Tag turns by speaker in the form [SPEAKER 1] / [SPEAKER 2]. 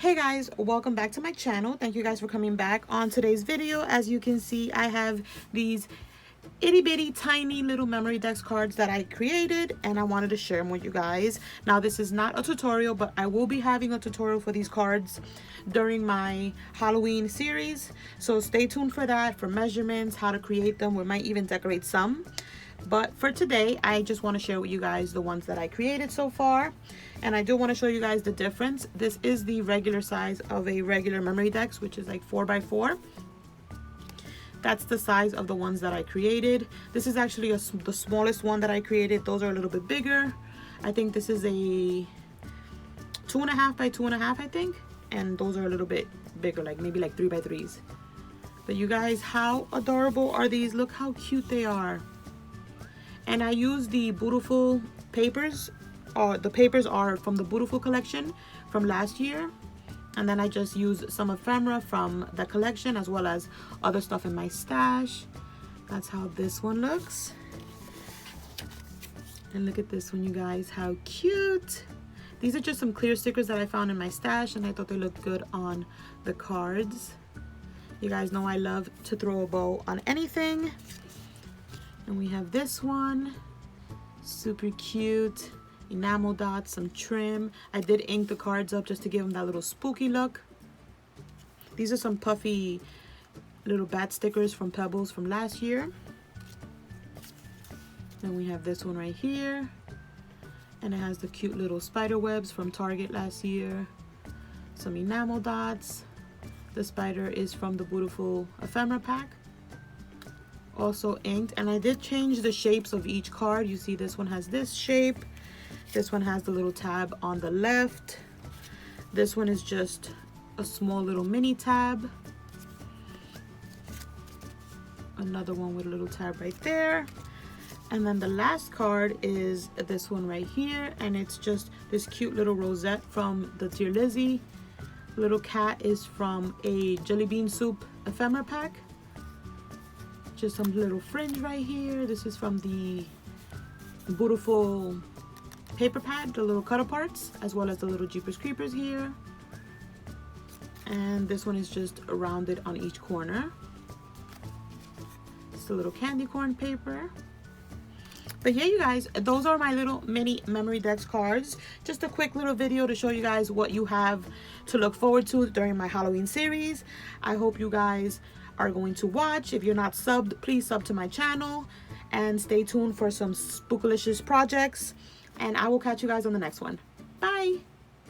[SPEAKER 1] Hey guys, welcome back to my channel. Thank you guys for coming back. On today's video, as you can see, I have these itty bitty tiny little Memorydex cards that I created and I wanted to share them with you guys. Now this is not a tutorial, but I will be having a tutorial for these cards during my Halloween series, so stay tuned for that, for measurements, how to create them. We might even decorate some. But for today, I just want to share with you guys the ones that I created so far. And I do want to show you guys the difference. This is the regular size of a regular Memorydex, which is like 4x4. That's the size of the ones that I created. This is actually the smallest one that I created. Those are a little bit bigger. I think this is a 2.5 by 2.5, I think. And those are a little bit bigger, like maybe like 3x3s. But you guys, how adorable are these? Look how cute they are. And I use the Beautiful papers, or the papers are from the Beautiful collection from last year. And then I just use some ephemera from the collection as well as other stuff in my stash. That's how this one looks. And look at this one, you guys, how cute. These are just some clear stickers that I found in my stash and I thought they looked good on the cards. You guys know I love to throw a bow on anything. And we have this one, super cute, enamel dots, some trim. I did ink the cards up just to give them that little spooky look. These are some puffy little bat stickers from Pebbles from last year. Then we have this one right here, and it has the cute little spider webs from Target last year. Some enamel dots. The spider is from the Beautiful ephemera pack. Also inked, and I did change the shapes of each card. You see this one has this shape, this one has the little tab on the left, this one is just a small little mini tab, another one with a little tab right there, and then the last card is this one right here, and it's just this cute little rosette from the Dear Lizzie. Little cat is from a jelly bean soup ephemera pack. Just some little fringe right here. This is from the Beautiful paper pad, the little cut parts, as well as the little Jeepers Creepers here. And this one is just rounded on each corner. It's a little candy corn paper. But yeah, you guys, those are my little mini Memorydex cards. Just a quick little video to show you guys what you have to look forward to during my Halloween series. I hope you guys are going to watch. If you're not subbed, please sub to my channel and stay tuned for some spookalicious projects, and I will catch you guys on the next one. Bye.